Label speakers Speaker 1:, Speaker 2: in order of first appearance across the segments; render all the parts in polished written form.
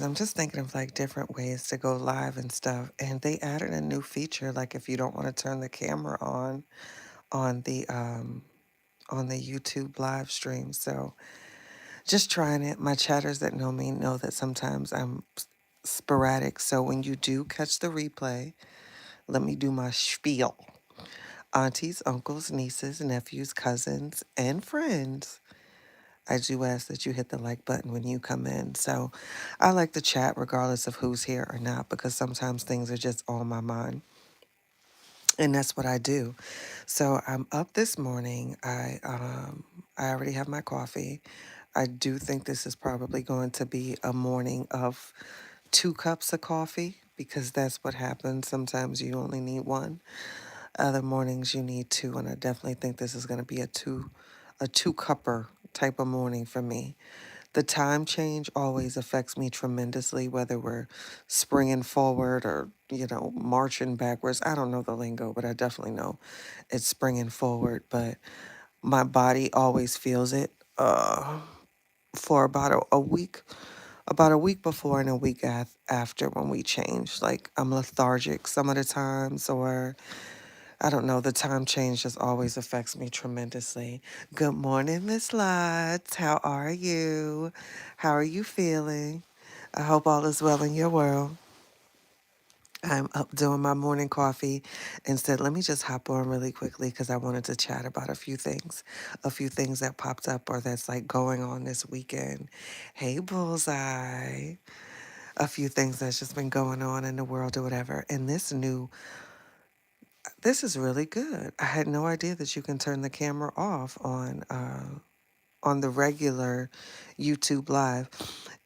Speaker 1: I'm just thinking of like different ways to go live and stuff. And they added a new feature, like if you don't want to turn the camera on the YouTube live stream. So just trying it. My chatters that know me know that sometimes I'm sporadic. So when you do catch the replay, let me do my spiel. Aunties, uncles, nieces, nephews, cousins, and friends. I do ask that you hit the like button when you come in. So I like to chat regardless of who's here or not because sometimes things are just on my mind. And that's what I do. So I'm up this morning. I already have my coffee. I do think this is probably going to be a morning of 2 cups of coffee because that's what happens. Sometimes you only need one. Other mornings you need two, and I definitely think this is going to be a two cupper type of morning for me. The time change always affects me tremendously, whether we're springing forward or, marching backwards. I don't know the lingo, but I definitely know it's springing forward. But my body always feels it for about a week before and a week after when we change. Like I'm lethargic some of the times, or I don't know. The time change just always affects me tremendously. Good morning, Miss Lots. How are you? How are you feeling? I hope all is well in your world. I'm up doing my morning coffee and said, let me just hop on really quickly because I wanted to chat about a few things that popped up or that's like going on this weekend. Hey, Bullseye. A few things that's just been going on in the world or whatever. And this is really good. I had no idea that you can turn the camera off on the regular YouTube Live,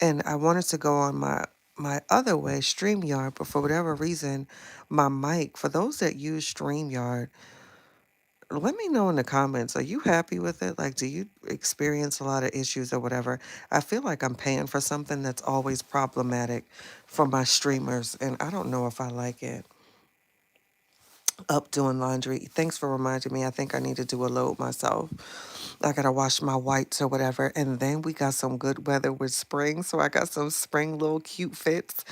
Speaker 1: and I wanted to go on my other way, StreamYard, but for whatever reason, my mic. For those that use StreamYard, let me know in the comments. Are you happy with it? Like, do you experience a lot of issues or whatever? I feel like I'm paying for something that's always problematic for my streamers, and I don't know if I like it. Up doing laundry. Thanks for reminding me. I think I need to do a load myself. I gotta wash my whites or whatever. And then we got some good weather with spring. So I got some spring little cute fits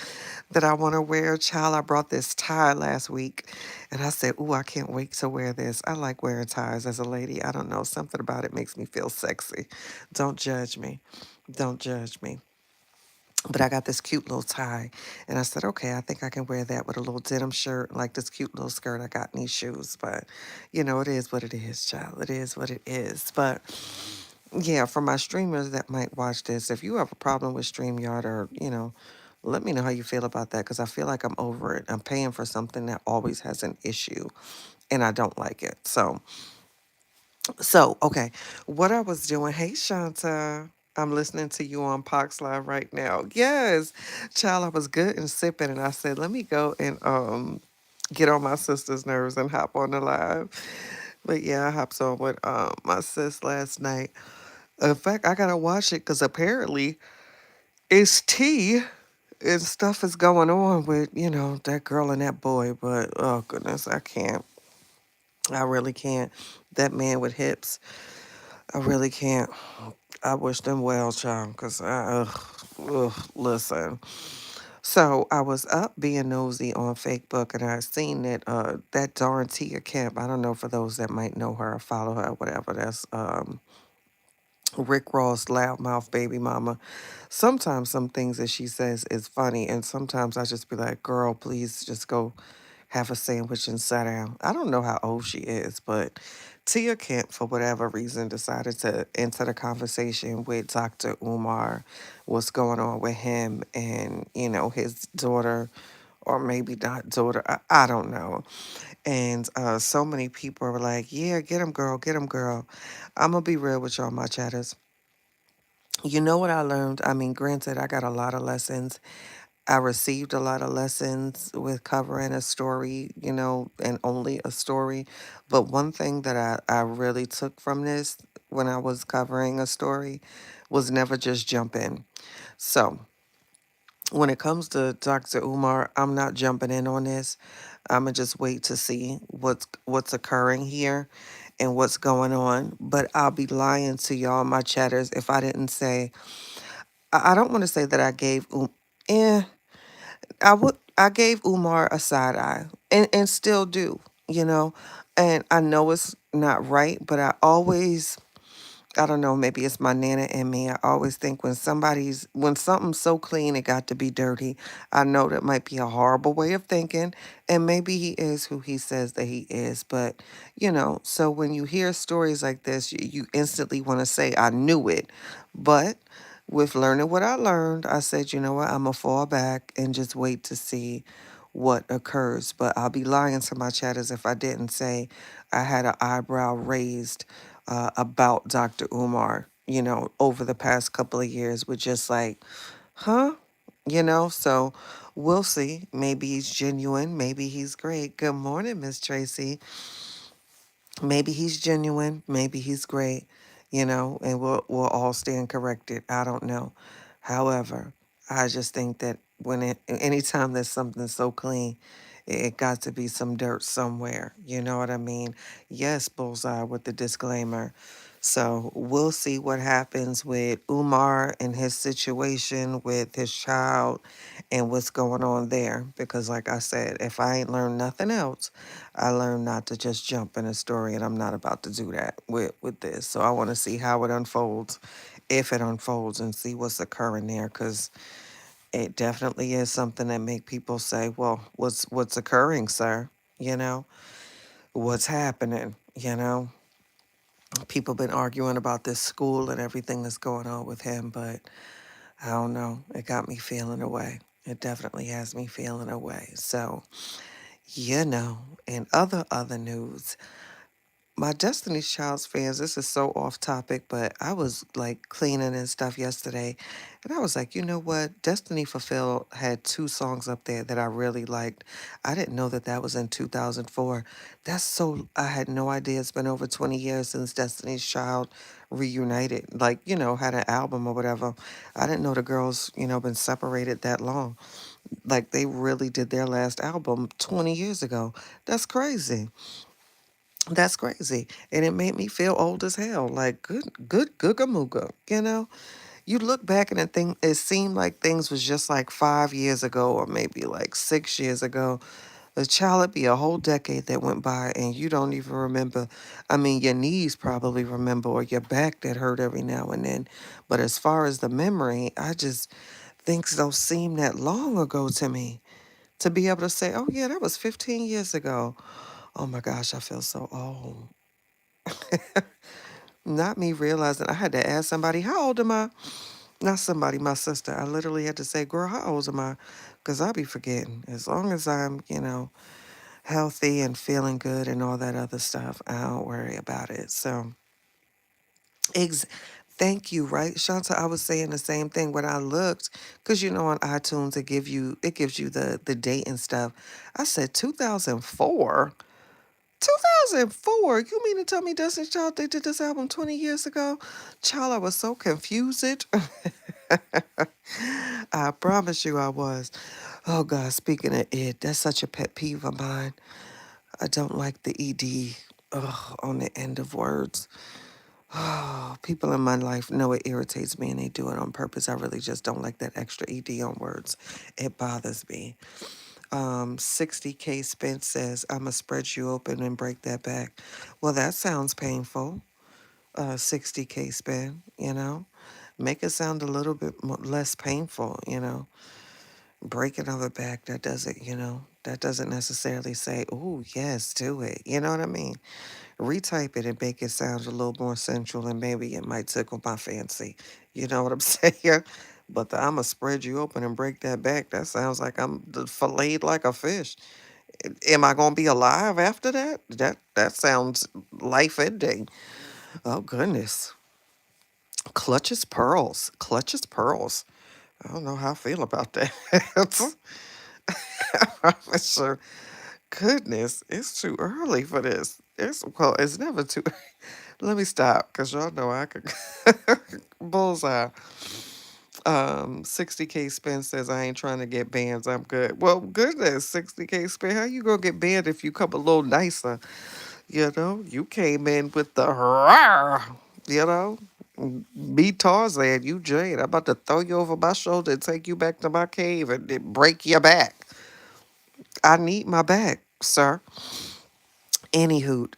Speaker 1: that I want to wear. Child, I brought this tie last week and I said, ooh, I can't wait to wear this. I like wearing ties as a lady. I don't know. Something about it makes me feel sexy. Don't judge me. Don't judge me. But I got this cute little tie, and I said, okay, I think I can wear that with a little denim shirt, like this cute little skirt I got in these shoes. But, it is what it is, child. It is what it is. But, yeah, for my streamers that might watch this, if you have a problem with StreamYard or, let me know how you feel about that because I feel like I'm over it. I'm paying for something that always has an issue, and I don't like it. So, okay, what I was doing, hey Shanta, I'm listening to you on Pox Live right now. Yes, child, I was good and sipping, and I said, let me go and get on my sister's nerves and hop on the live. But yeah, I hopped on with my sis last night. In fact, I gotta watch it because apparently it's tea and stuff is going on with that girl and that boy. But oh goodness, I can't. I really can't. That man with hips. I really can't. I wish them well, child, because listen. So I was up being nosy on Facebook, and I seen that darn Tia Kemp. I don't know for those that might know her or follow her, or whatever. That's Rick Ross, loudmouth baby mama. Sometimes some things that she says is funny, and sometimes I just be like, "Girl, please just go have a sandwich and sit down." I don't know how old she is, but Tia Kemp, for whatever reason, decided to enter the conversation with Dr. Umar, what's going on with him and, his daughter, or maybe not daughter. I don't know. And so many people were like, yeah, get him, girl, get him, girl. I'm going to be real with y'all, my chatters. You know what I learned? I mean, granted, I got a lot of lessons. I received a lot of lessons with covering a story, and only a story. But one thing that I really took from this when I was covering a story was never just jump in. So when it comes to Dr. Umar, I'm not jumping in on this. I'm gonna just wait to see what's occurring here and what's going on. But I'll be lying to y'all, my chatters, if I didn't say I don't want to say that I gave eh, I gave Umar a side eye and still do, you know. And I know it's not right, but I don't know, maybe it's my nana and me. I always think when something's so clean it got to be dirty. I know that might be a horrible way of thinking, and maybe he is who he says that he is, but so when you hear stories like this, you instantly want to say, I knew it. But with learning what I learned, I said, you know what, I'm gonna fall back and just wait to see what occurs. But I'll be lying to my chatters if I didn't say I had an eyebrow raised about Dr. Umar, over the past couple of years with just like, huh? So we'll see. Maybe he's genuine. Maybe he's great. Good morning, Miss Tracy. Maybe he's genuine, maybe he's great, and we'll all stand corrected. I don't know. However, I just think that anytime there's something so clean, it got to be some dirt somewhere. You know what I mean? Yes, bullseye with the disclaimer. So we'll see what happens with Umar and his situation with his child and what's going on there. Because like I said, if I ain't learned nothing else, I learned not to just jump in a story, and I'm not about to do that with this. So I want to see how it unfolds, if it unfolds, and see what's occurring there, because it definitely is something that make people say, "Well, what's occurring, sir? You know, what's happening? People been arguing about this school and everything that's going on with him, but I don't know. It got me feeling away. It definitely has me feeling away. So, in other news, my Destiny's Child's fans, this is so off topic, but I was like cleaning and stuff yesterday, and I was like, you know what? Destiny Fulfilled had two songs up there that I really liked. I didn't know that that was in 2004. I had no idea it's been over 20 years since Destiny's Child reunited, like, had an album or whatever. I didn't know the girls, been separated that long. Like, they really did their last album 20 years ago. That's crazy. That's crazy. And it made me feel old as hell. Like good googa mooga, You look back and it seemed like things was just like 5 years ago or maybe like 6 years ago. A child, it'd be a whole decade that went by and you don't even remember. I mean, your knees probably remember or your back that hurt every now and then. But as far as the memory, I just things don't seem that long ago to me. To be able to say, oh yeah, that was 15 years ago. Oh my gosh, I feel so old. Not me realizing I had to ask somebody, how old am I? Not somebody, my sister. I literally had to say, girl, how old am I? Because I be forgetting. As long as I'm, healthy and feeling good and all that other stuff, I don't worry about it. So, ex- thank you, right? Shanta, I was saying the same thing when I looked, because on iTunes it gives you the date and stuff. I said 2004. 2004? You mean to tell me Destiny's Child, they did this album 20 years ago? Child, I was so confused. I promise you I was. Oh God, speaking of it, that's such a pet peeve of mine. I don't like the ED on the end of words. Oh, people in my life know it irritates me and they do it on purpose. I really just don't like that extra ED on words. It bothers me. 60K Spence says, I'm going to spread you open and break that back. Well, that sounds painful. 60K spin, Make it sound a little bit less painful, Break another back, that doesn't necessarily say, oh, yes, do it. You know what I mean? Retype it and make it sound a little more sensual and maybe it might tickle my fancy. You know what I'm saying? But the I'ma spread you open and break that back, that sounds like I'm filleted like a fish. Am I gonna be alive after that? That sounds life ending. Oh goodness. Clutches pearls. Clutches pearls. I don't know how I feel about that. I'm sure. Goodness, it's too early for this. It's never too. Let me stop, cause y'all know I could. Bullseye. 60K spin says I ain't trying to get bans. I'm good. Well, goodness, 60K spin. How you gonna get banned if you come a little nicer? You came in with the rawr, you know. Be Tarzan, you Jade. I'm about to throw you over my shoulder and take you back to my cave and then break your back. I need my back, sir. Anywho,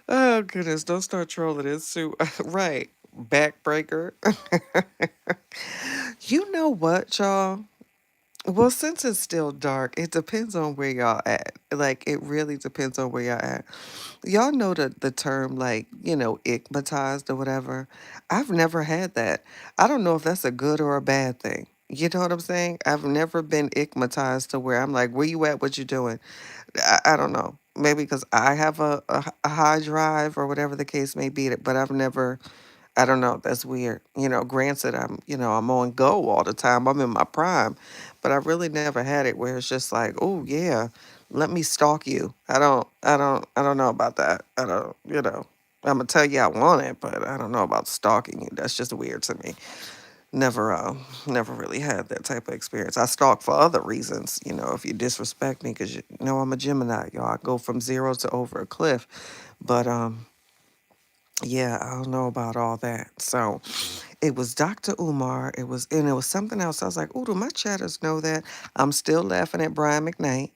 Speaker 1: oh goodness, don't start trolling this suit. Right, backbreaker. You know what, y'all? Well, since it's still dark, it depends on where y'all at. Like, it really depends on where y'all at. Y'all know the term, like, ickmatized or whatever. I've never had that. I don't know if that's a good or a bad thing. You know what I'm saying? I've never been ickmatized to where I'm like, where you at? What you doing? I don't know. Maybe because I have a high drive or whatever the case may be, but I've never, I don't know. That's weird. Granted, I'm on go all the time. I'm in my prime, but I really never had it where it's just like, oh yeah, let me stalk you. I don't know about that. I don't, I'm gonna tell you I want it, but I don't know about stalking you. That's just weird to me. Never really had that type of experience. I stalk for other reasons. If you disrespect me, because you know I'm a Gemini, y'all. I go from zero to over a cliff, but yeah, I don't know about all that. So it was Dr. Umar. It was something else. I was like, "Ooh, do my chatters know that?" I'm still laughing at Brian McKnight.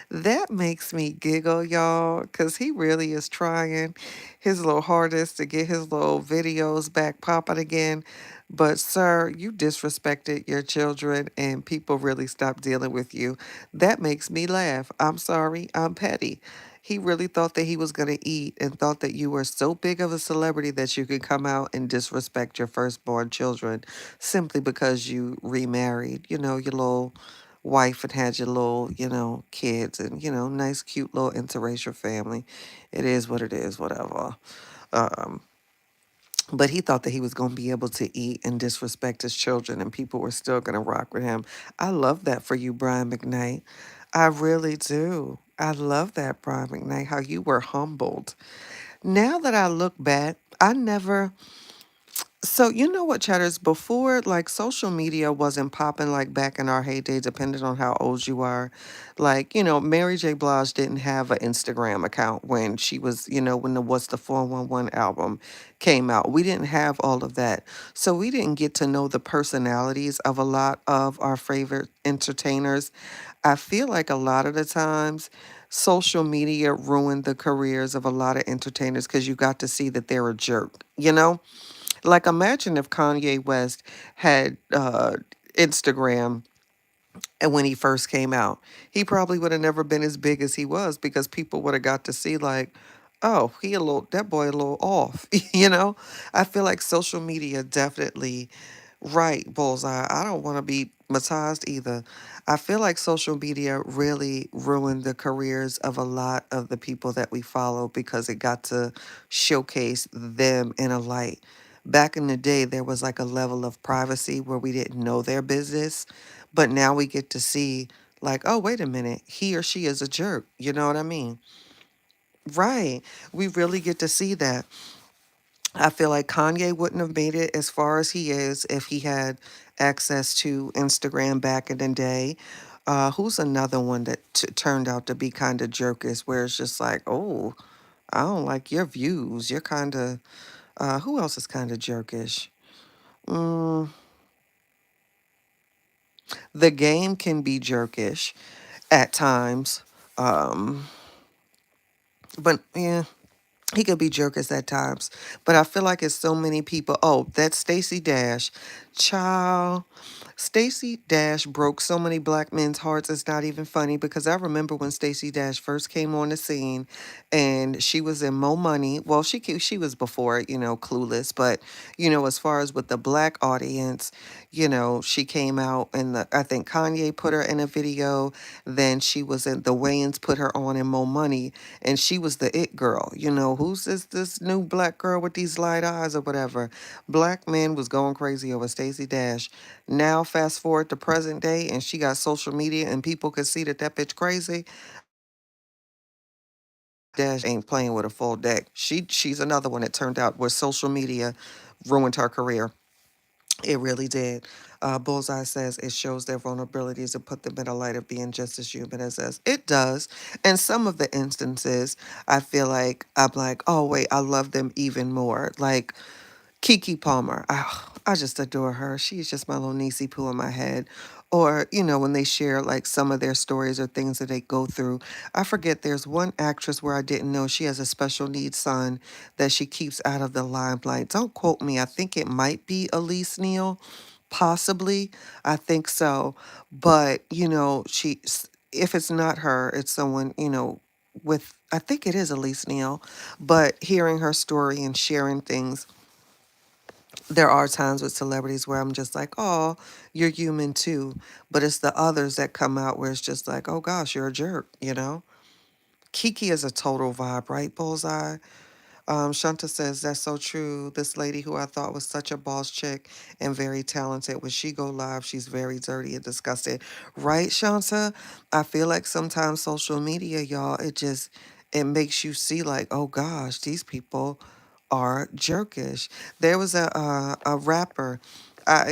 Speaker 1: That makes me giggle, y'all, because he really is trying his little hardest to get his little videos back popping again. But, sir, you disrespected your children and people really stopped dealing with you. That makes me laugh. I'm sorry. I'm petty. He really thought that he was going to eat and thought that you were so big of a celebrity that you could come out and disrespect your firstborn children simply because you remarried, your little wife and had your little, kids and, nice, cute little interracial family. It is what it is, whatever. Um, but he thought that he was going to be able to eat and disrespect his children and people were still going to rock with him. I love that for you, Brian McKnight. I really do. I love that, Brian McKnight, how you were humbled. Now that I look back, I never so you know what, Chatters? Before, like social media wasn't popping like back in our heyday, depending on how old you are. Like, Mary J. Blige didn't have an Instagram account when she was, when the What's the 411 album came out. We didn't have all of that. So we didn't get to know the personalities of a lot of our favorite entertainers. I feel like a lot of the times social media ruined the careers of a lot of entertainers because you got to see that they're a jerk, you know? Like, imagine if Kanye West had Instagram and when he first came out, he probably would have never been as big as he was because people would have got to see like, oh, that boy a little off, I feel like social media definitely right, bullseye. I don't want to be massaged either. I feel like social media really ruined the careers of a lot of the people that we follow because it got to showcase them in a light. Back in the day, there was like a level of privacy where we didn't know their business, but now we get to see, like, oh, wait a minute, he or she is a jerk. You know what I mean? Right. We really get to see that. I feel like Kanye wouldn't have made it as far as he is if he had access to Instagram back in the day. Who's another one that turned out to be kind of jerkish, where it's just like, oh, I don't like your views. You're kind of, who else is kind of jerkish? Mm, the game can be jerkish at times. Um, but yeah, he could be jerkish at times. But I feel like it's so many people. Oh, that's Stacey Dash. Child. Stacey Dash broke so many black men's hearts. It's not even funny because I remember when Stacey Dash first came on the scene, and she was in Mo Money. Well, she was before, Clueless, but as far as with the black audience, she came out and I think Kanye put her in a video. Then she was in the Wayans put her on in Mo Money, and she was the it girl. Who's this new black girl with these light eyes or whatever? Black men was going crazy over Stacey Dash. Now, fast forward to present day, and she got social media, and people could see that bitch crazy. Dash ain't playing with a full deck. She's another one that turned out where social media ruined her career. It really did. Bullseye says it shows their vulnerabilities and put them in a light of being just as human as us. It does. And some of the instances, I feel like I'm like, oh wait, I love them even more. Like Kiki Palmer. I just adore her. She's just my little niecey poo in my head. Or, when they share like some of their stories or things that they go through. I forget there's one actress where I didn't know she has a special needs son that she keeps out of the limelight. Don't quote me. I think it might be Elise Neal. Possibly. I think so. But, if it's not her, it's someone, with, I think it is Elise Neal. But hearing her story and sharing things, there are times with celebrities where I'm just like, oh, you're human too. But it's the others that come out where it's just like, oh gosh, you're a jerk. Kiki is a total vibe, right, Bullseye? Shanta says, that's so true. This lady who I thought was such a boss chick and very talented, when she go live, she's very dirty and disgusted. Right, Shanta? I feel like sometimes social media, y'all, it makes you see like, oh gosh, these people are jerkish. There was a rapper.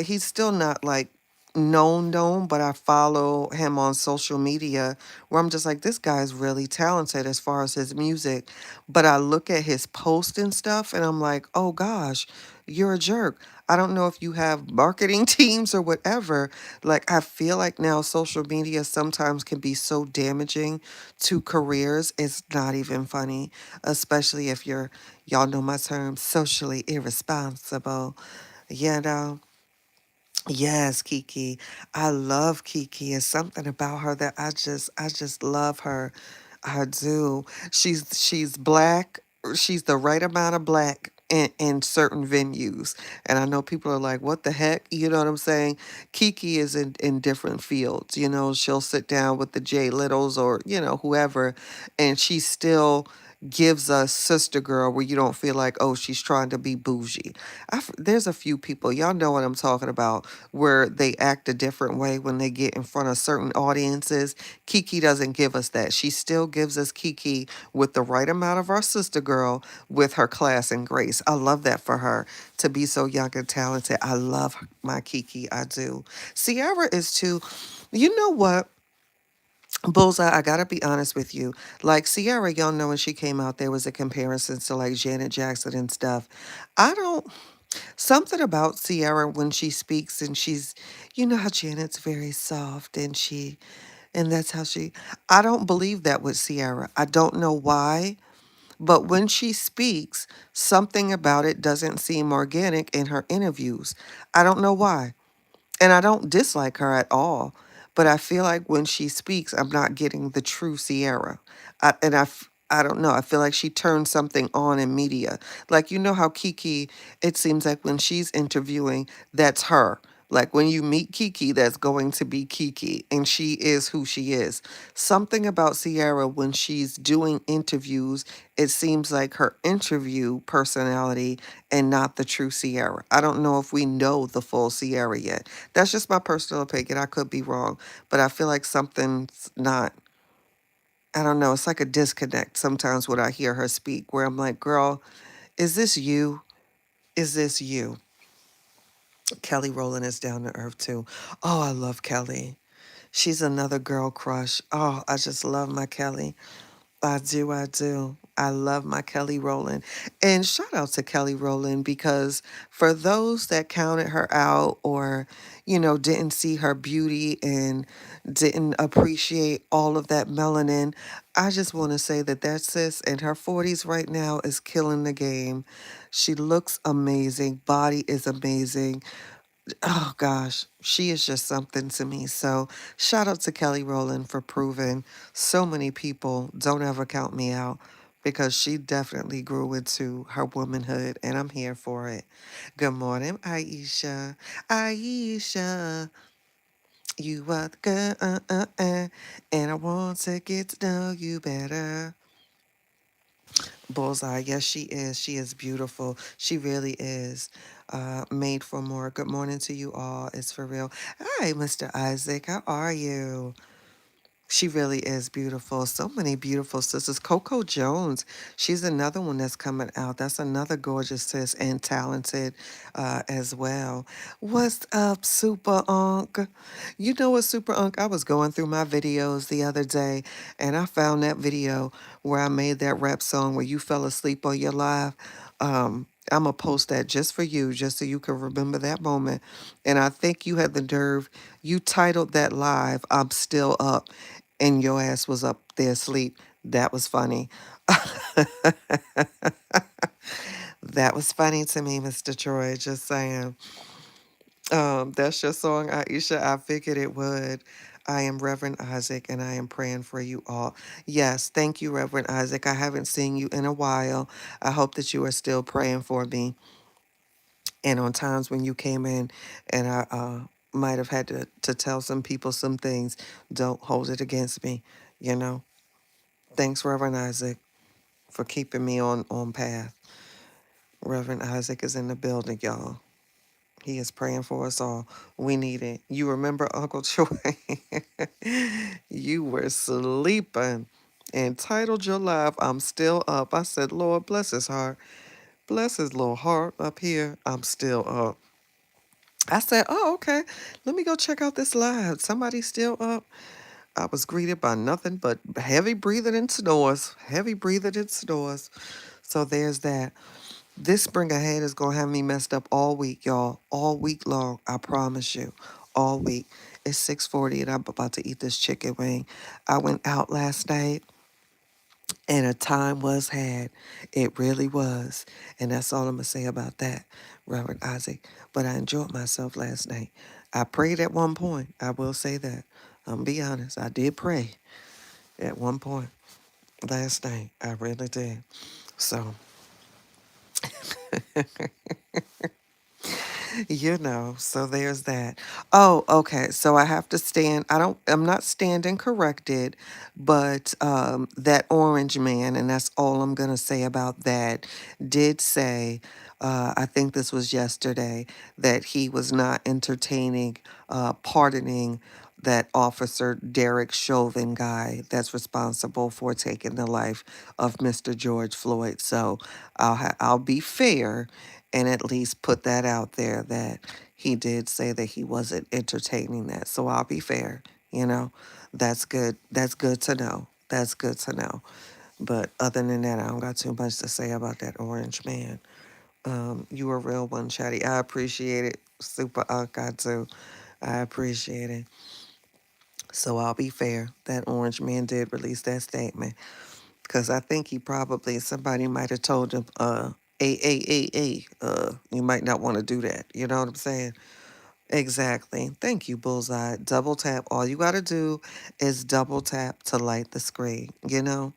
Speaker 1: He's still not like known, but I follow him on social media where I'm just like, this guy's really talented as far as his music. But I look at his post and stuff and I'm like, oh gosh, you're a jerk. I don't know if you have marketing teams or whatever. Like, I feel like now social media sometimes can be so damaging to careers. It's not even funny, especially if y'all know my term, socially irresponsible. You know? Yes, Kiki. I love Kiki. It's something about her that I just love her. I do. She's black. She's the right amount of black in certain venues. And I know people are like, what the heck? You know what I'm saying? Kiki is in different fields. She'll sit down with the Jay Littles or, whoever, and she still gives us sister girl where you don't feel like, oh, she's trying to be bougie. There's a few people, y'all know what I'm talking about, where they act a different way when they get in front of certain audiences. Kiki doesn't give us that. She still gives us Kiki with the right amount of our sister girl with her class and grace. I love that for her to be so young and talented. I love my Kiki. I do. Sierra is too. You know what? Bullseye, I gotta be honest with you. Like Sierra, y'all know when she came out, there was a comparison to like Janet Jackson and stuff. I don't. Something about Sierra when she speaks and you know how Janet's very soft and that's how I don't believe that with Sierra. I don't know why, but when she speaks, something about it doesn't seem organic in her interviews. I don't know why. And I don't dislike her at all, but I feel like when she speaks, I'm not getting the true Sierra. I don't know. I feel like she turned something on in media. Like, you know how Kiki, it seems like when she's interviewing, that's her. Like when you meet Kiki, that's going to be Kiki, and she is who she is. Something about Sierra when she's doing interviews, it seems like her interview personality and not the true Sierra. I don't know if we know the full Sierra yet. That's just my personal opinion. I could be wrong, but I feel like something's not. I don't know. It's like a disconnect sometimes when I hear her speak, where I'm like, girl, is this you? Is this you? Kelly Rowland is down to earth too. Oh, I love Kelly. She's another girl crush. Oh, I just love my Kelly. I do, I do. I love my Kelly Rowland. And shout out to Kelly Rowland because for those that counted her out or, didn't see her beauty and didn't appreciate all of that melanin, I just want to say that sis in her 40s right now is killing the game. She looks amazing. Body is amazing. Oh gosh, she is just something to me. So shout out to Kelly Rowland for proving so many people don't ever count me out because she definitely grew into her womanhood and I'm here for it. Good morning, Aisha. Aisha, you are the girl, and I want to get to know you better. Bullseye. Yes, she is. She is beautiful. She really is. Made for more. Good morning to you all. It's for real. Hi, Mr. Isaac. How are you? She really is beautiful. So many beautiful sisters. Coco Jones, she's another one that's coming out. That's another gorgeous sis and talented as well. What's up, Super Unc? You know what, Super Unc? I was going through my videos the other day and I found that video where I made that rap song where you fell asleep on your live. I'm going to post that just for you, just so you can remember that moment. And I think you had the nerve. You titled that live, I'm Still Up, and your ass was up there asleep. That was funny. That was funny to me, Mr. Troy. Just saying. That's your song, Aisha. I figured it would. I am Reverend Isaac, and I am praying for you all. Yes, thank you, Reverend Isaac. I haven't seen you in a while. I hope that you are still praying for me. And on times when you came in, and I might have had to tell some people some things, don't hold it against me. You know. Thanks, Reverend Isaac, for keeping me on path. Reverend Isaac is in the building, y'all. He is praying for us all. We need it. You remember Uncle Troy? You were sleeping and titled your live, I'm Still Up. I said, Lord, bless his heart. Bless his little heart up here. I'm still up. I said, oh, okay. Let me go check out this live. Somebody's still up. I was greeted by nothing but heavy breathing and snores. Heavy breathing and snores. So there's that. This spring ahead is going to have me messed up all week, y'all. All week long, I promise you. All week. It's 6:40 and I'm about to eat this chicken wing. I went out last night and a time was had. It really was. And that's all I'm going to say about that, Reverend Isaac. But I enjoyed myself last night. I prayed at one point. I will say that. I'm going to be honest. I did pray at one point last night. I really did. So so there's that. Oh, okay. So I have to stand. I'm not standing corrected, but that orange man, and that's all I'm going to say about that, did say, I think this was yesterday, that he was not entertaining, pardoning that officer Derek Chauvin guy that's responsible for taking the life of Mr. George Floyd. So I'll be fair and at least put that out there that he did say that he wasn't entertaining that. So I'll be fair, you know. That's good. That's good to know. That's good to know. But other than that, I don't got too much to say about that orange man. You a real one, Chatty. I appreciate it. Super Unk, I do. I appreciate it. So I'll be fair. That orange man did release that statement. Because I think he probably, somebody might have told him, you might not want to do that. You know what I'm saying? Exactly. Thank you, Bullseye. Double tap. All you got to do is double tap to light the screen, you know?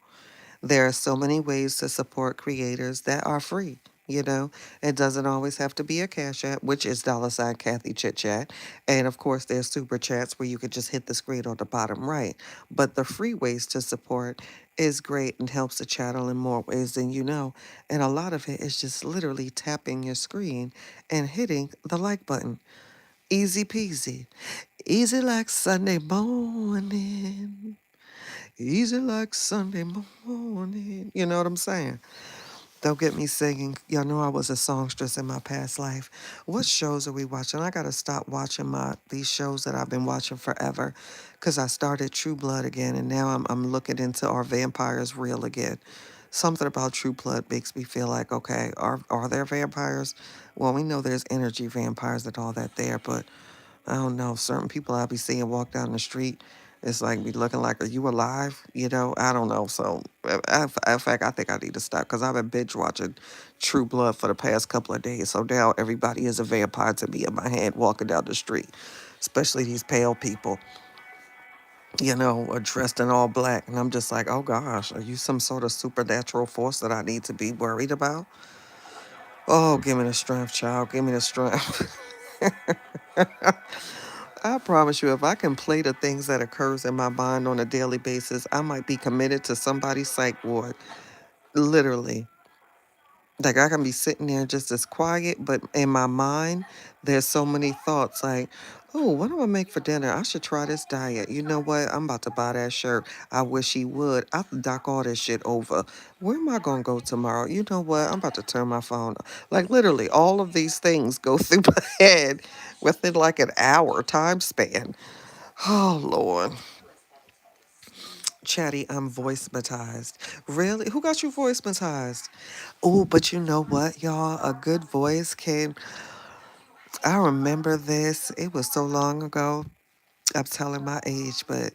Speaker 1: There are so many ways to support creators that are free. You know, it doesn't always have to be a cash app, which is $ Kathy Chit Chat. And of course, there's super chats where you could just hit the screen on the bottom right. But the free ways to support is great and helps the channel in more ways than you know. And a lot of it is just literally tapping your screen and hitting the like button. Easy peasy. Easy like Sunday morning. Easy like Sunday morning. You know what I'm saying? Don't get me singing. Y'all know I was a songstress in my past life. What shows are we watching? I gotta stop watching these shows that I've been watching forever, cause I started True Blood again, and now I'm looking into Are Vampires Real again. Something about True Blood makes me feel like, okay, are there vampires? Well, we know there's energy vampires and all that there, but I don't know. Certain people I be seeing walk down the street, it's like be looking like, are you alive? You know, I don't know. So, in fact, I think I need to stop because I've been binge watching True Blood for the past couple of days. So now everybody is a vampire to me in my head walking down the street, especially these pale people, are dressed in all black. And I'm just like, oh gosh, are you some sort of supernatural force that I need to be worried about? Oh, give me the strength, child. Give me the strength. I promise you, if I can play the things that occurs in my mind on a daily basis, I might be committed to somebody's psych ward. Literally. Like I can be sitting there just as quiet, but in my mind, there's so many thoughts like, oh, what do I make for dinner? I should try this diet. You know what? I'm about to buy that shirt. I wish he would. I could dock all this shit over. Where am I gonna go tomorrow? You know what? I'm about to turn my phone off. Like literally all of these things go through my head within like an hour time span. Oh Lord. Chatty, I'm voice matized. Really? Who got you voice matized? Oh, but you know what, y'all? A good voice can. I remember this. It was so long ago. I'm telling my age, but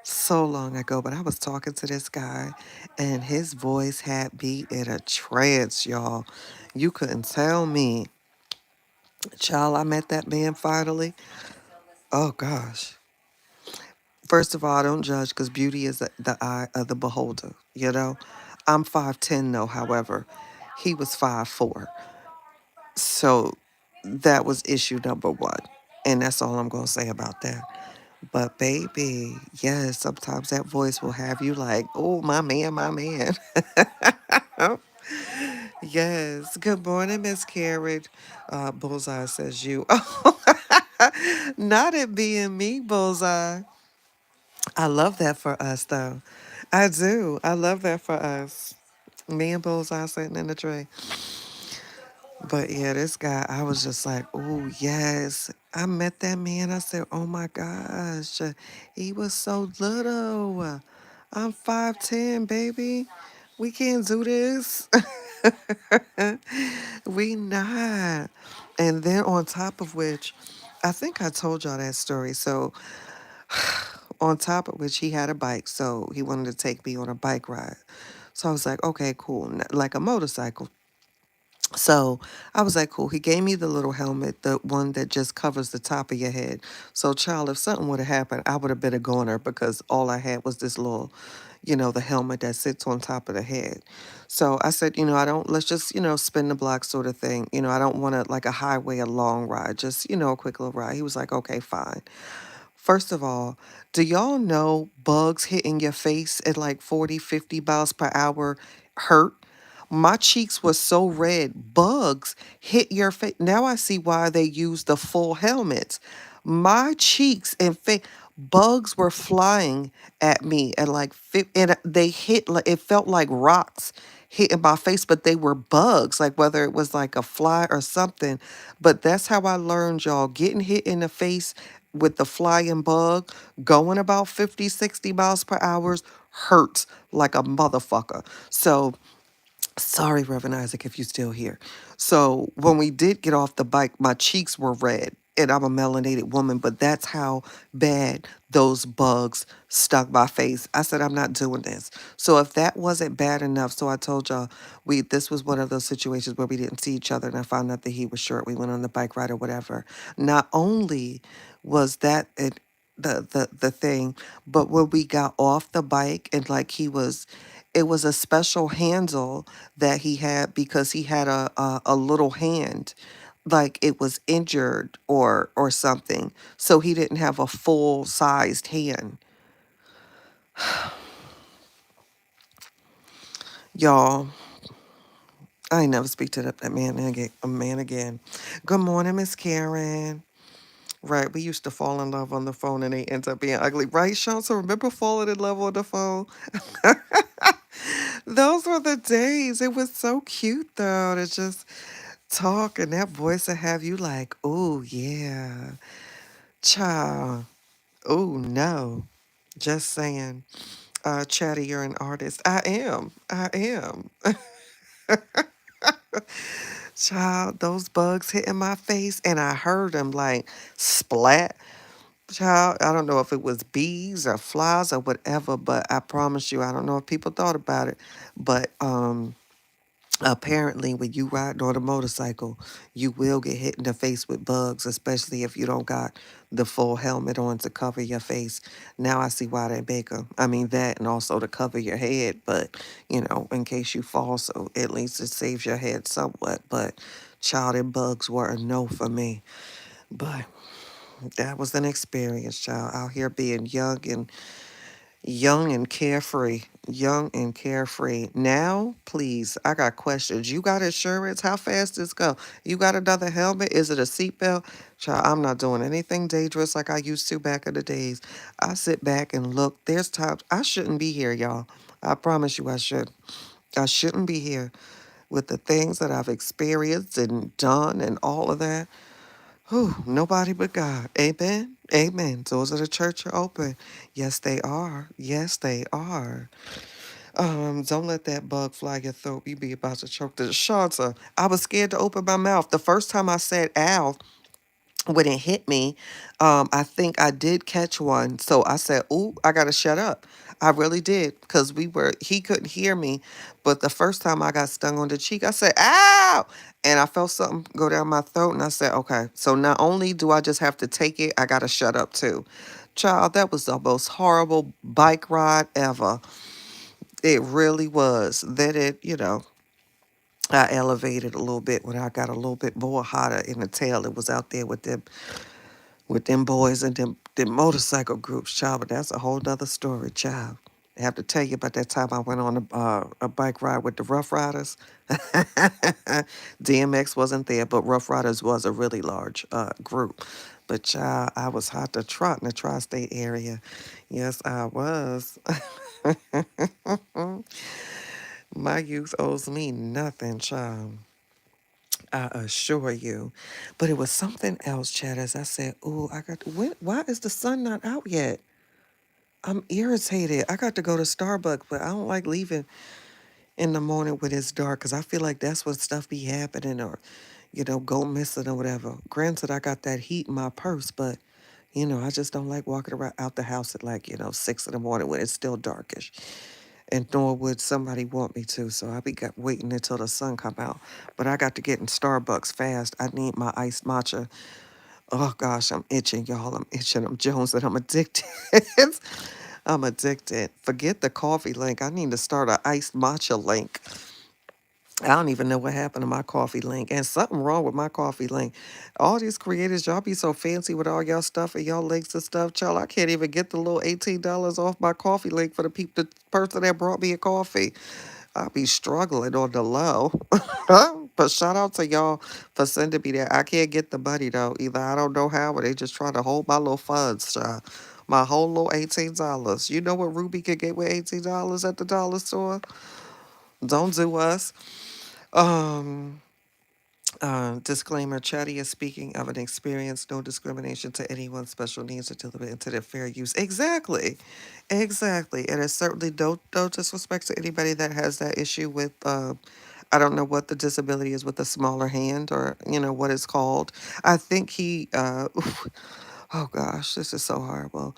Speaker 1: so long ago. But I was talking to this guy, and his voice had me in a trance, y'all. You couldn't tell me. Child, I met that man finally. Oh, gosh. First of all, I don't judge because beauty is the eye of the beholder, you know? I'm 5'10", though, however. He was 5'4". So that was issue number one. And that's all I'm going to say about that. But baby, yes, sometimes that voice will have you like, oh, my man, my man. Yes. Good morning, Miss Karen. Bullseye says you. Not it being me, Bullseye. I love that for us, though. I do. I love that for us. Me and Bullseye sitting in the tray. But yeah, this guy, I was just like, oh, yes. I met that man. I said, oh my gosh, he was so little. I'm 5'10", baby. We can't do this. We not. And then on top of which, I think I told y'all that story. So on top of which, he had a bike. So he wanted to take me on a bike ride. So I was like, okay, cool. Like a motorcycle. So I was like, cool. He gave me the little helmet, the one that just covers the top of your head. So, child, if something would have happened, I would have been a goner because all I had was this little, the helmet that sits on top of the head. So I said, let's just, spin the block sort of thing. I don't want to like a highway, a long ride, just, a quick little ride. He was like, okay, fine. First of all, do y'all know bugs hitting your face at like 40, 50 miles per hour hurt? My cheeks were so red. Bugs hit your face. Now I see why they use the full helmets. My cheeks and face, bugs were flying at me at like, and they hit, like, it felt like rocks hitting my face, but they were bugs, like whether it was like a fly or something. But that's how I learned, y'all, getting hit in the face with the flying bug going about 50, 60 miles per hour hurts like a motherfucker. So sorry, Reverend Isaac, if you're still here. So when we did get off the bike, my cheeks were red. And I'm a melanated woman, but that's how bad those bugs stuck my face. I said, I'm not doing this. So if that wasn't bad enough, so I told y'all this was one of those situations where we didn't see each other and I found out that he was short. We went on the bike ride or whatever. Not only was that the thing, but when we got off the bike and like it was a special handle that he had because he had a little hand, like it was injured or something, so he didn't have a full sized hand. Y'all, I ain't never speak to that man again. A man again. Good morning, Miss Karen. Right, we used to fall in love on the phone and they end up being ugly, right, Sean? So remember falling in love on the phone? Those were the days. It was so cute though to just talk and that voice will have you like, oh yeah, child. Oh no. Just saying. Chatty, you're an artist. I am. I am. Child, those bugs hitting my face and I heard them like splat. Child, I don't know if it was bees or flies or whatever, but I promise you, I don't know if people thought about it, but apparently, when you ride on a motorcycle, you will get hit in the face with bugs, especially if you don't got the full helmet on to cover your face. Now I see why they make them. I mean, that and also to cover your head, but, in case you fall, so at least it saves your head somewhat. But child and bugs were a no for me. But that was an experience, child, out here being young and Young and carefree. Young and carefree. Now, please, I got questions. You got insurance? How fast this go? You got another helmet? Is it a seatbelt? Child, I'm not doing anything dangerous like I used to back in the days. I sit back and look. There's times I shouldn't be here, y'all. I promise you I should. I shouldn't be here with the things that I've experienced and done and all of that. Whew, nobody but God. Amen. Amen. Doors of the church are open. Yes, they are. Yes, they are. Don't let that bug fly your throat. You be about to choke the Shanta. I was scared to open my mouth. The first time I said ow, when it hit me, I think I did catch one. So I said, "Ooh, I gotta shut up." I really did because he couldn't hear me. But the first time I got stung on the cheek, I said, "Ow!" And I felt something go down my throat, and I said, "Okay." So not only do I just have to take it, I gotta shut up too. Child, that was the most horrible bike ride ever. It really was. Then I elevated a little bit when I got a little bit more hotter in the tail. It was out there with them boys and them motorcycle groups, child. But that's a whole nother story, child. I have to tell you about that time I went on a bike ride with the Rough Riders. DMX wasn't there, but Rough Riders was a really large group. But child, I was hot to trot in the tri-state area. Yes, I was. My youth owes me nothing, child. I assure you. But it was something else, Chad, as I said, "Ooh, why is the sun not out yet? I'm irritated. I got to go to Starbucks, but I don't like leaving in the morning when it's dark because I feel like that's when stuff be happening or, go missing or whatever. Granted, I got that heat in my purse, but, I just don't like walking around out the house at like, 6 in the morning when it's still darkish. And nor would somebody want me to, so I'll be waiting until the sun come out. But I got to get in Starbucks fast. I need my iced matcha. Oh gosh, I'm itching, y'all. I'm itching. I'm Jones and I'm addicted. I'm addicted. Forget the coffee link. I need to start a iced matcha link. I don't even know what happened to my coffee link. And something wrong with my coffee link. All these creators, y'all be so fancy with all y'all stuff and y'all links and stuff, child. I can't even get the little $18 off my coffee link for the person that brought me a coffee. I be struggling on the low. But shout out to y'all for sending me that. I can't get the money though. Either I don't know how or they just trying to hold my little funds, child. My whole little $18. You know what Ruby could get with $18 at the dollar store? Don't do us. Um, Disclaimer, Chatty is speaking of an experience, no discrimination to anyone's special needs or deliberate to their fair use. Exactly. Exactly. And it's certainly no disrespect to anybody that has that issue with I don't know what the disability is with a smaller hand or, what it's called. I think oh gosh, this is so horrible.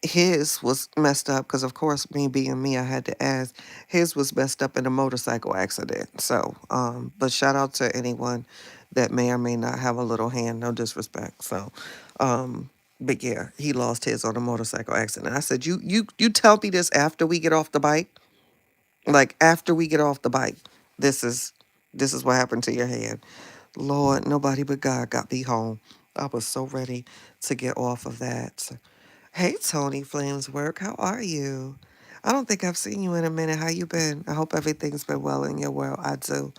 Speaker 1: His was messed up because, of course, me being me, I had to ask. His was messed up in a motorcycle accident. So, but shout out to anyone that may or may not have a little hand. No disrespect. So, but yeah, he lost his on a motorcycle accident. I said, you tell me this after we get off the bike. Like after we get off the bike, this is this is what happened to your hand. Lord, nobody but God got me home. I was so ready to get off of that. Hey, Tony Flames Work, how are you? I don't think I've seen you in a minute. How you been? I hope everything's been well in your world. I do.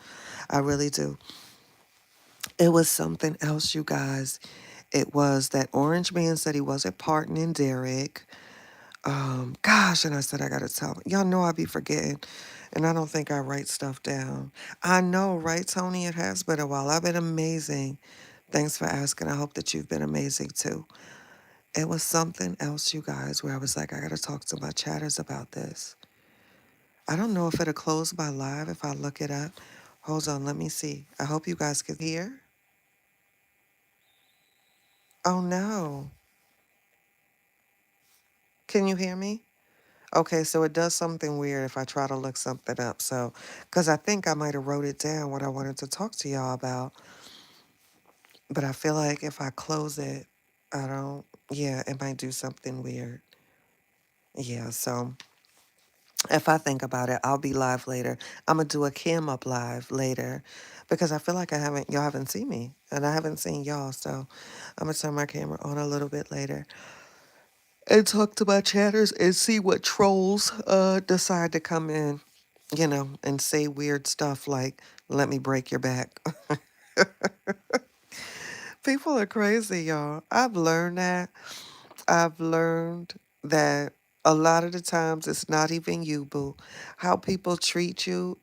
Speaker 1: I really do. It was something else, you guys. It was that Orange Man said he wasn't pardoning Derek. Gosh, and I said I gotta tell him. Y'all know I be forgetting, and I don't think I write stuff down. I know, right, Tony? It has been a while. I've been amazing. Thanks for asking. I hope that you've been amazing too. It was something else, you guys, where I was like, I gotta talk to my chatters about this. I don't know if it'll close my live if I look it up. Hold on, let me see. I hope you guys can hear. Oh no. Can you hear me? Okay, so it does something weird if I try to look something up. So, because I think I might have wrote it down what I wanted to talk to y'all about, but I feel like if I close it, I don't, yeah, it might do something weird. Yeah, so if I think about it, I'll be live later. I'm gonna do a cam up live later because I feel like y'all haven't seen me and I haven't seen y'all. So I'm gonna turn my camera on a little bit later. and talk to my chatters and see what trolls decide to come in, and say weird stuff like, let me break your back. People are crazy, y'all. I've learned that a lot of the times it's not even you, boo. How people treat you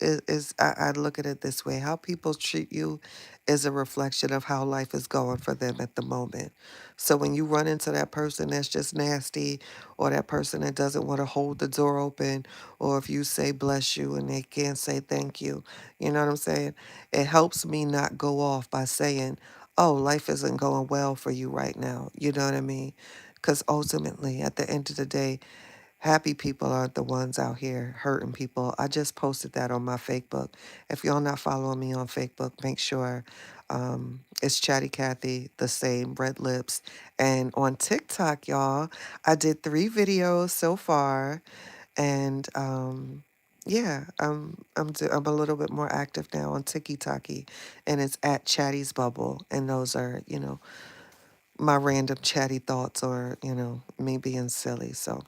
Speaker 1: I look at it this way. How people treat you is a reflection of how life is going for them at the moment. So when you run into that person that's just nasty, or that person that doesn't want to hold the door open, or if you say bless you and they can't say thank you, you know what I'm saying? It helps me not go off by saying, oh, life isn't going well for you right now. You know what I mean? Because ultimately, at the end of the day, happy people aren't the ones out here hurting people. I just posted that on my Facebook. If y'all not following me on Facebook, make sure it's Chatty Cathy, the same, Red Lips. And on TikTok, y'all, I did 3 videos so far. And yeah, I'm a little bit more active now on TikTok, and it's at Chatty's Bubble. And those are, my random chatty thoughts, or, me being silly. So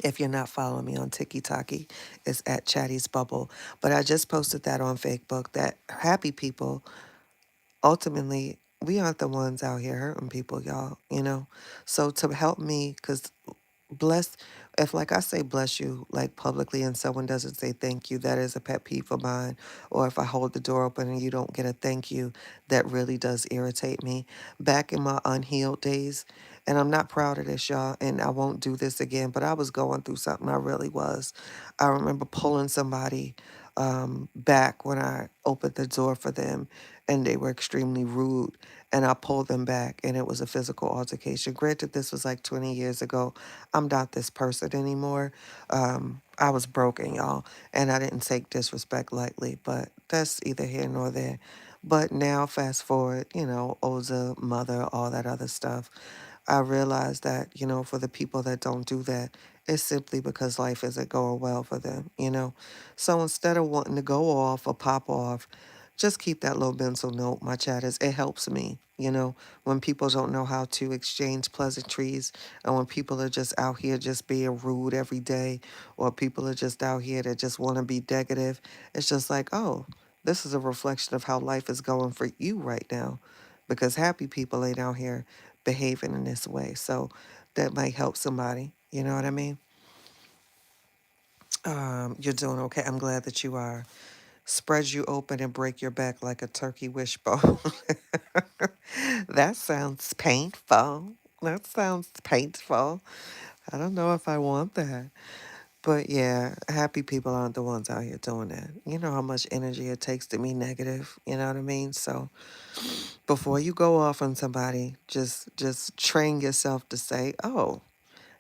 Speaker 1: if you're not following me on TikTok, it's at Chatty's Bubble. But I just posted that on Facebook that happy people, ultimately, we aren't the ones out here hurting people, y'all. So to help me, because bless, if like I say bless you like publicly and someone doesn't say thank you, that is a pet peeve of mine. Or if I hold the door open and you don't get a thank you, that really does irritate me. Back in my unhealed days, and I'm not proud of this, y'all, and I won't do this again, but I was going through something. I really was. I remember pulling somebody back when I opened the door for them, and they were extremely rude, and I pulled them back, and it was a physical altercation. Granted, this was like 20 years ago. I'm not this person anymore. I was broken, y'all, and I didn't take disrespect lightly, but that's either here nor there. But now, fast forward, older mother, all that other stuff. I realize that, for the people that don't do that, it's simply because life isn't going well for them. So instead of wanting to go off or pop off, just keep that little mental note, my chatters. It helps me, when people don't know how to exchange pleasantries, and when people are just out here just being rude every day, or people are just out here that just want to be negative. It's just like, oh, this is a reflection of how life is going for you right now, because happy people ain't out here behaving in this way. So that might help somebody. You know what I mean? You're doing okay. I'm glad that you are. Spread you open and break your back like a turkey wishbone. That sounds painful. That sounds painful. I don't know if I want that. But yeah, happy people aren't the ones out here doing that. You know how much energy it takes to be negative. You know what I mean? So before you go off on somebody, just train yourself to say, oh,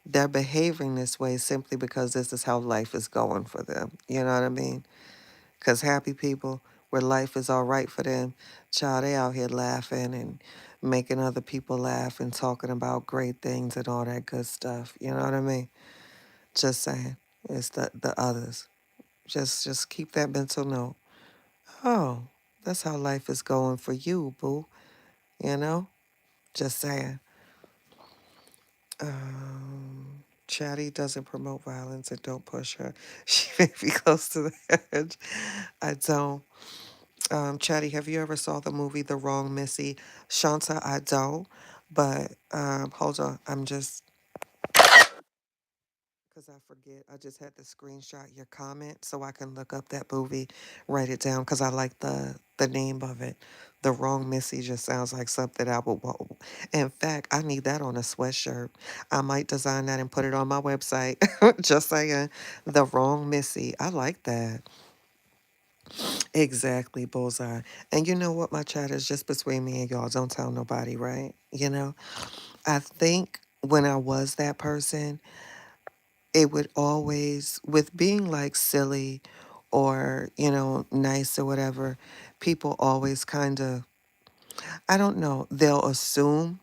Speaker 1: they're behaving this way simply because this is how life is going for them. You know what I mean? Because happy people, where life is all right for them, child, they out here laughing and making other people laugh and talking about great things and all that good stuff. You know what I mean? Just saying. It's the others. Just keep that mental note. Oh, that's how life is going for you, boo. You know? Just saying. Chatty doesn't promote violence and don't push her. She may be close to the edge. I don't. Chatty, have you ever saw the movie The Wrong Missy? Shanta, I don't. But hold on, I'm just because I forget. I just had to screenshot your comment so I can look up that movie, write it down because I like the name of it. The Wrong Missy just sounds like something I would want. In fact, I need that on a sweatshirt. I might design that and put it on my website. Just saying, The Wrong Missy. I like that. Exactly, bullseye. And you know what, my chat is just between me and y'all. Don't tell nobody, right? I think when I was that person, it would always, with being like silly or, nice or whatever, people always kind of, I don't know, they'll assume,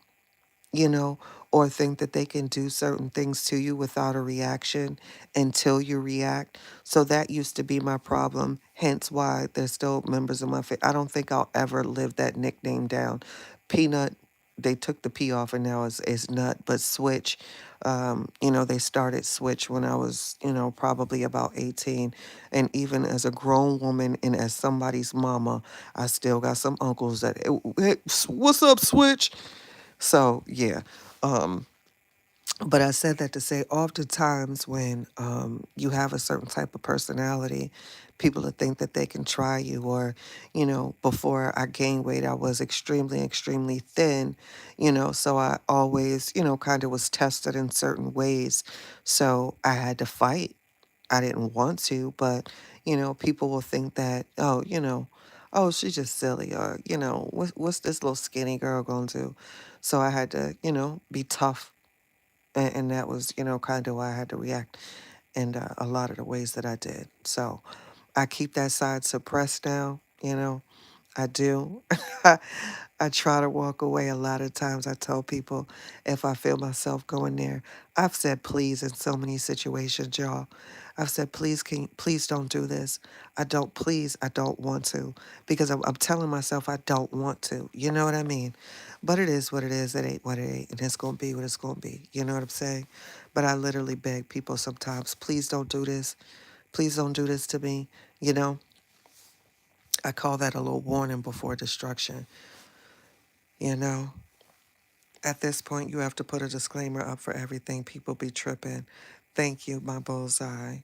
Speaker 1: you know, or think that they can do certain things to you without a reaction until you react. So that used to be my problem, hence why there's still members of my family. I don't think I'll ever live that nickname down. Peanut. they took the P off and now it's Nut. But Switch, they started Switch when I was, probably about 18. And even as a grown woman and as somebody's mama, I still got some uncles that, "Hey, what's up, Switch?" So yeah. Um, but I said that to say oftentimes when you have a certain type of personality, people will think that they can try you. Or, before I gained weight, I was extremely, extremely thin, so I always, kind of was tested in certain ways. So I had to fight. I didn't want to, but, people will think that, oh, oh, she's just silly. Or, what's this little skinny girl going to do? So I had to, be tough, and that was, kind of why I had to react in a lot of the ways that I did. So I keep that side suppressed now, I do. I try to walk away a lot of times. I tell people if I feel myself going there. I've said please in so many situations, y'all. I've said please don't do this. I don't want to, because I'm telling myself I don't want to. You know what I mean? But it is what it is. It ain't what it ain't, and it's gonna be what it's gonna be. You know what I'm saying? But I literally beg people sometimes, please don't do this. Please don't do this to me. You know, I call that a little warning before destruction. You know, at this point, you have to put a disclaimer up for everything. People be tripping. Thank you, my bullseye.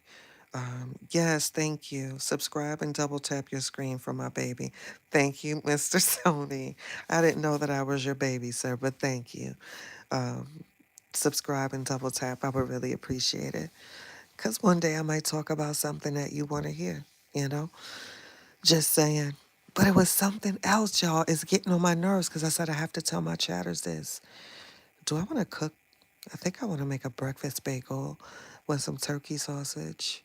Speaker 1: Yes, thank you. Subscribe and double tap your screen for my baby. Thank you, Mr. Sony. I didn't know that I was your baby, sir, but thank you. Um, Subscribe and double tap. I would really appreciate it. Because one day I might talk about something that you want to hear, you know? Just saying. But it was something else, y'all. It's getting on my nerves because I said I have to tell my chatters this. Do I want to cook? I think I want to make a breakfast bagel with some turkey sausage.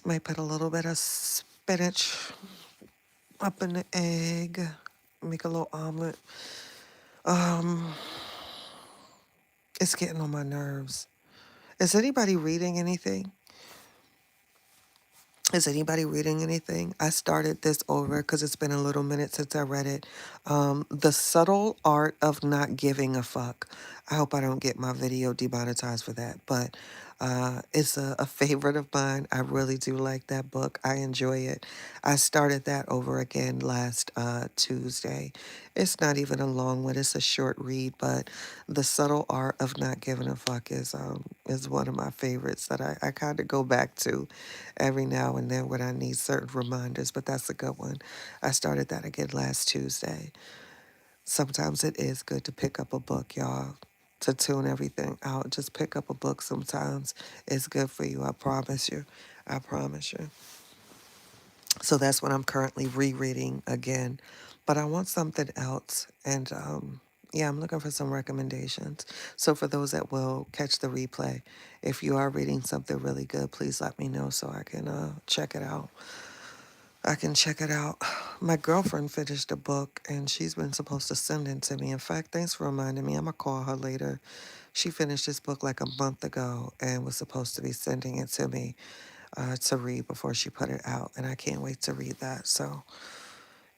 Speaker 1: Might put a little bit of spinach up in the egg. Make a little omelet. Um, it's getting on my nerves. Is anybody reading anything? Is anybody reading anything? I started this over because it's been a little minute since I read it. The Subtle Art of Not Giving a Fuck. I hope I don't get my video demonetized for that, but it's a favorite of mine. I really do like that book. I enjoy it. I started that over again last Tuesday. It's not even a long one. It's a short read, but The Subtle Art of Not Giving a Fuck is one of my favorites that I kind of go back to every now and then when I need certain reminders, but that's a good one. I started that again last Tuesday. Sometimes it is good to pick up a book, y'all, to tune everything out. Just pick up a book sometimes. It's good for you, I promise you. I promise you. So that's what I'm currently rereading again. But I want something else. And yeah, I'm looking for some recommendations. So for those that will catch the replay, if you are reading something really good, please let me know so I can check it out. I can check it out. My girlfriend finished a book and she's been supposed to send it to me. In fact, thanks for reminding me. I'm going to call her later. She finished this book like a month ago and was supposed to be sending it to me to read before she put it out. And I can't wait to read that. So,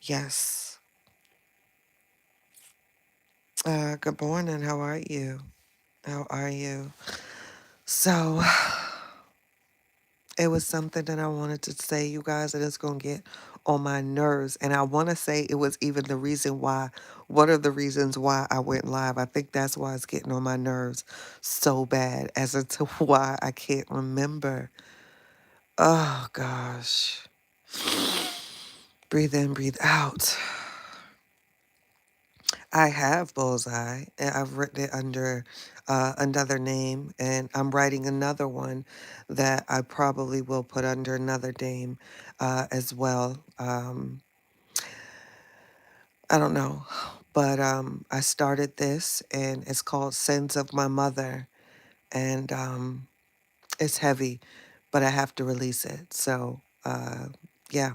Speaker 1: yes. Good morning. How are you? How are you? So, it was something that I wanted to say, you guys, that it's going to get on my nerves. And I want to say it was even the reason why, one of the reasons why I went live. I think that's why it's getting on my nerves so bad, as to why I can't remember. Oh, gosh. Breathe in, breathe out. I have Bullseye, and I've written it under another name, and I'm writing another one that I probably will put under another name as well. I don't know, but I started this, and it's called Sins of My Mother, and it's heavy, but I have to release it. So, yeah,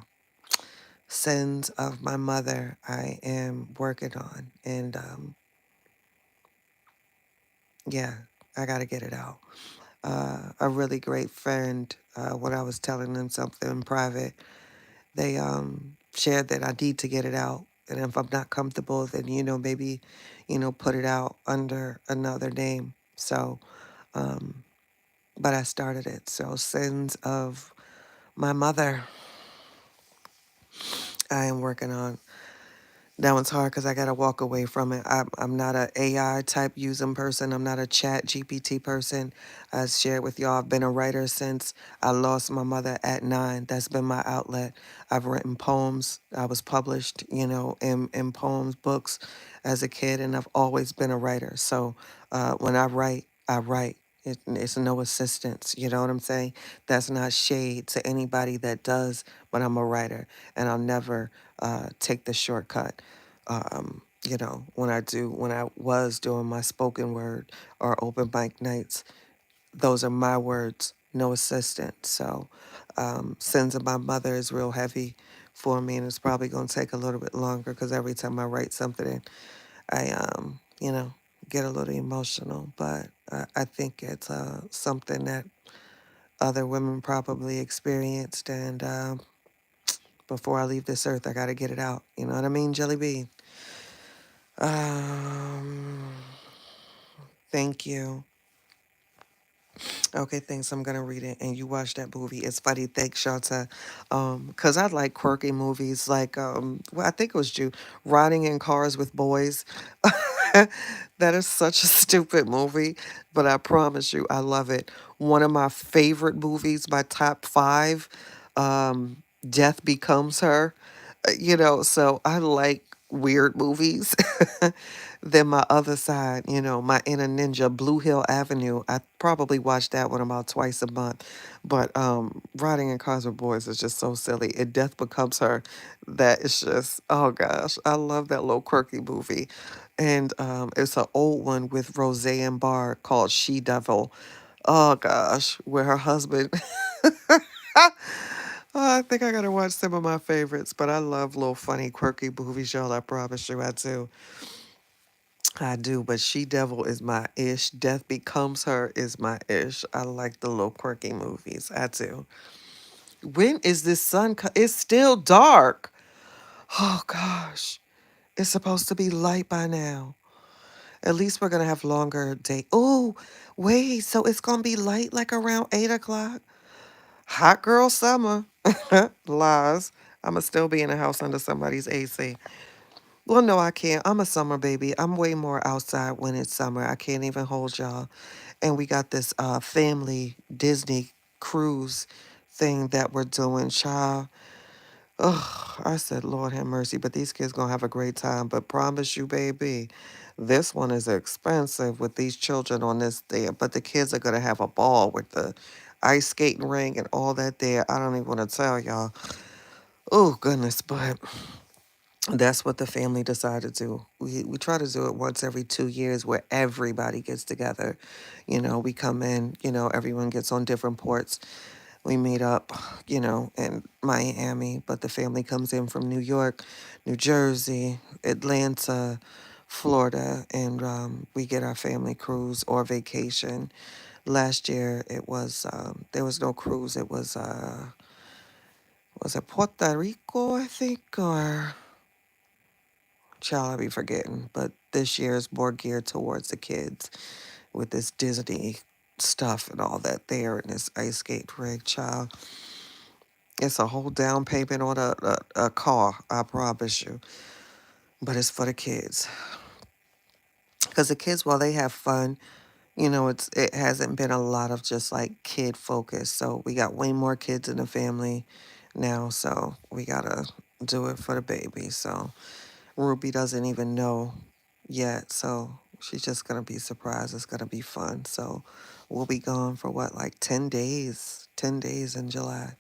Speaker 1: Sins of My Mother, I am working on, and yeah, I got to get it out. A really great friend, when I was telling them something in private, they shared that I need to get it out. And if I'm not comfortable, then, maybe, put it out under another name. So, um, but I started it. So, Sins of My Mother, I am working on. That one's hard because I got to walk away from it. I'm not a AI type using person. I'm not a chat GPT person. I shared with y'all, I've been a writer since I lost my mother at 9. That's been my outlet. I've written poems. I was published, in poems, books as a kid, and I've always been a writer. So when I write, I write. It's no assistance. You know what I'm saying? That's not shade to anybody that does, but I'm a writer, and I'll never take the shortcut. When I was doing my spoken word or open mic nights, those are my words, no assistant. So, Sins of My Mother is real heavy for me, and it's probably going to take a little bit longer because every time I write something, I, get a little emotional. But I think it's something that other women probably experienced, and before I leave this earth, I got to get it out. You know what I mean, Jelly Bean? Um, thank you. Okay, thanks. I'm gonna read it, and you watch that movie. It's funny. Thanks, Shanta. Cause I like quirky movies, like well, I think it was you, Riding in Cars with Boys. That is such a stupid movie, but I promise you, I love it. One of my favorite movies, my top five, Death Becomes Her. So I like weird movies. Then my other side, my inner ninja, Blue Hill Avenue. I probably watch that one about twice a month. But Riding in Cars with Boys is just so silly. And Death Becomes Her. That is just, oh gosh, I love that little quirky movie. And it's an old one with Roseanne Barr called She Devil. Oh gosh, where her husband. Oh, I think I gotta watch some of my favorites, but I love little funny, quirky movies, y'all. I promise you, I do. I do, but She Devil is my ish. Death Becomes Her is my ish. I like the little quirky movies. I do. When is this It's still dark. Oh gosh, it's supposed to be light by now. At least we're gonna have longer day. Oh, wait, so it's gonna be light like around 8 o'clock. Hot girl summer. Lies. I'ma still be in the house under somebody's AC. Well, no, I can't. I'm a summer baby. I'm way more outside when it's summer. I can't even hold y'all. And we got this family Disney cruise thing that we're doing, child. Ugh, I said, Lord have mercy, but these kids gonna have a great time. But promise you, baby, this one is expensive with these children on this there. But the kids are gonna have a ball with the ice skating ring and all that there. I don't even want to tell y'all. Oh goodness, but that's what the family decided to do. We try to do it once every 2 years where everybody gets together. We come in, everyone gets on different ports. We meet up, in Miami, but the family comes in from New York, New Jersey, Atlanta, Florida, and we get our family cruise or vacation. Last year it was there was no cruise. It was it Puerto Rico, I think, or child, I be forgetting. But this year is more geared towards the kids with this Disney stuff and all that there and this ice skate rig, child. It's a whole down payment on a car, I promise you. But it's for the kids. Because the kids, while they have fun, it hasn't been a lot of just like kid focus. So we got way more kids in the family now. So we gotta do it for the baby. So Ruby doesn't even know yet. So she's just gonna be surprised. It's gonna be fun. So we'll be gone for what, like 10 days? 10 days in July.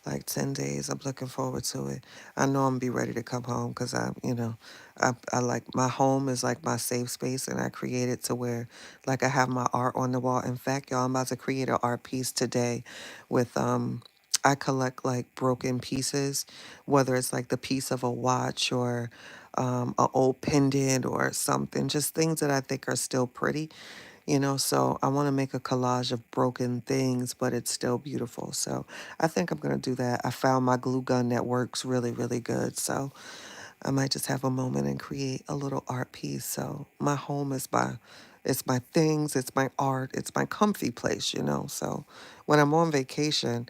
Speaker 1: Like 10 days. I'm looking forward to it. I know I'm gonna be ready to come home because I like my home is like my safe space, and I create it to where like I have my art on the wall. In fact, y'all, I'm about to create an art piece today with I collect like broken pieces, whether it's like the piece of a watch or an old pendant or something, just things that I think are still pretty. So I want to make a collage of broken things, but it's still beautiful. So I think I'm going to do that. I found my glue gun that works really, really good. So I might just have a moment and create a little art piece. So my home is my, it's my things, it's my art, it's my comfy place, you know. So when I'm on vacation,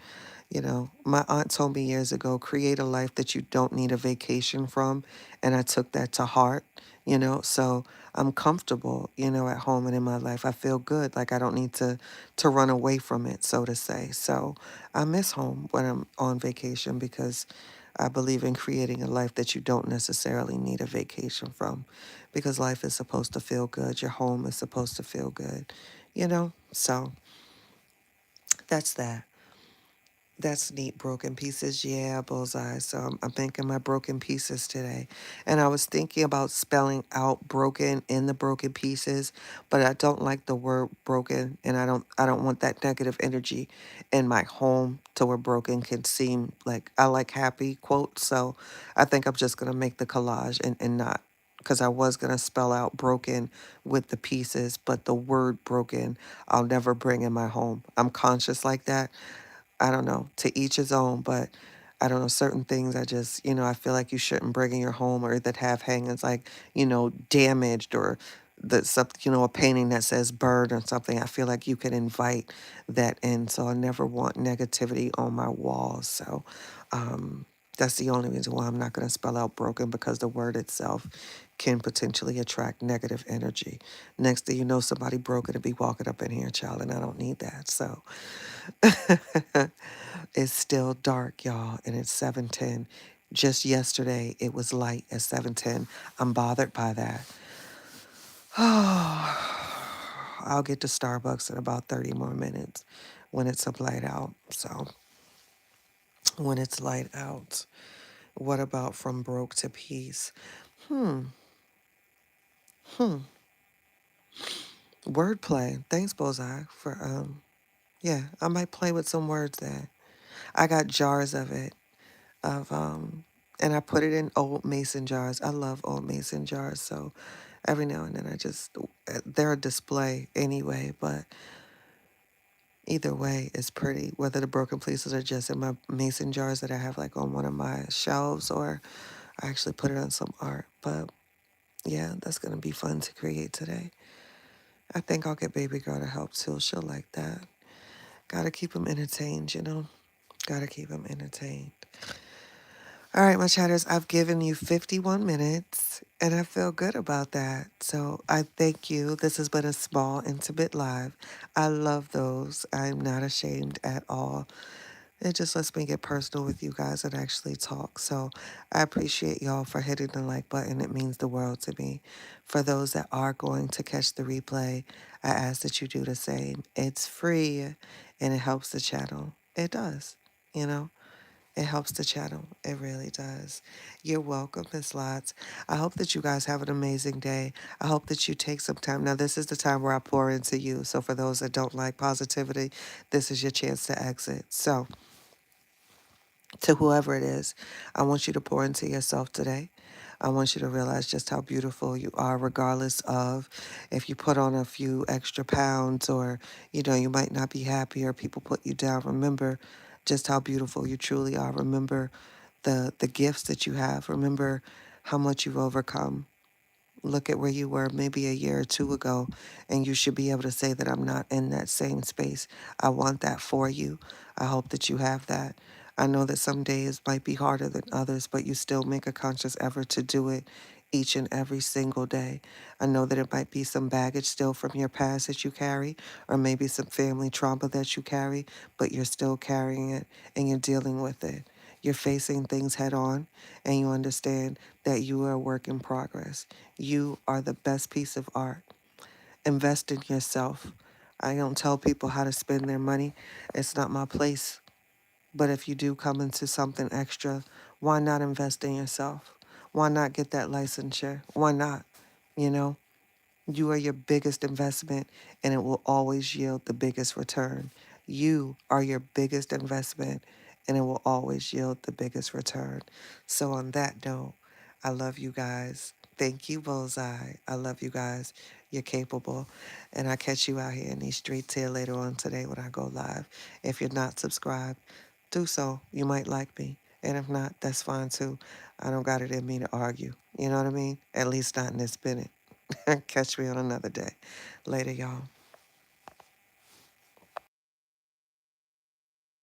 Speaker 1: you know, my aunt told me years ago, create a life that you don't need a vacation from. And I took that to heart, you know. So I'm comfortable, you know, at home and in my life. I feel good. Like I don't need to run away from it, so to say. So I miss home when I'm on vacation because I believe in creating a life that you don't necessarily need a vacation from because life is supposed to feel good. Your home is supposed to feel good, you know? So that's that. That's neat, broken pieces. Yeah, bullseye. So I'm making my broken pieces today. And I was thinking about spelling out broken in the broken pieces, but I don't like the word broken and I don't want that negative energy in my home to where broken can seem like I like happy quotes. So I think I'm just gonna make the collage and not because I was gonna spell out broken with the pieces, but the word broken I'll never bring in my home. I'm conscious like that. I don't know, to each his own, but I don't know, certain things I just, you know, I feel like you shouldn't bring in your home or that have hangings like, you know, damaged or the something, you know, a painting that says bird or something. I feel like you can invite that in. So I never want negativity on my walls. So that's the only reason why I'm not going to spell out broken because the word itself can potentially attract negative energy. Next thing you know, somebody broken to be walking up in here, child, and I don't need that. So it's still dark, y'all, and it's 7:10. Just yesterday, it was light at 7:10. I'm bothered by that. I'll get to Starbucks in about 30 more minutes when it's up light out. So, when it's light out, what about from broke to peace? Hmm, hmm. Wordplay. Thanks, Bullseye, for yeah, I might play with some words there. I got jars of it. Of and I put it in old mason jars. I love old mason jars, so every now and then I just they're a display anyway, but either way it's pretty. Whether the broken pieces are just in my mason jars that I have like on one of my shelves or I actually put it on some art. But yeah, that's gonna be fun to create today. I think I'll get baby girl to help too. She'll like that. Gotta keep him entertained, you know. Gotta keep him entertained. All right, my chatters, I've given you 51 minutes and I feel good about that. So I thank you. This has been a small, intimate live. I love those. I'm not ashamed at all. It just lets me get personal with you guys and actually talk. So I appreciate y'all for hitting the like button. It means the world to me. For those that are going to catch the replay, I ask that you do the same. It's free and it helps the channel. It does, you know. It helps the channel. It really does. You're welcome, Miss Lots. I hope that you guys have an amazing day. I hope that you take some time. Now, this is the time where I pour into you. So, for those that don't like positivity, this is your chance to exit. So, to whoever it is, I want you to pour into yourself today. I want you to realize just how beautiful you are, regardless of if you put on a few extra pounds or, you know, you might not be happy or people put you down. Remember just how beautiful you truly are. Remember the gifts that you have. Remember how much you've overcome. Look at where you were maybe a year or two ago, and you should be able to say that I'm not in that same space. I want that for you. I hope that you have that. I know that some days might be harder than others, but you still make a conscious effort to do it each and every single day. I know that it might be some baggage still from your past that you carry, or maybe some family trauma that you carry, but you're still carrying it and you're dealing with it. You're facing things head on, and you understand that you are a work in progress. You are the best piece of art. Invest in yourself. I don't tell people how to spend their money. It's not my place. But if you do come into something extra, why not invest in yourself? Why not get that licensure? Why not? You know? You are your biggest investment and it will always yield the biggest return. You are your biggest investment and it will always yield the biggest return. So, on that note, I love you guys. Thank you, Bullseye. I love you guys. You're capable. And I catch you out here in these streets here later on today when I go live. If you're not subscribed, do so. You might like me. And if not, that's fine too. I don't got it in me to argue. You know what I mean? At least not in this minute. Catch me on another day. Later, y'all.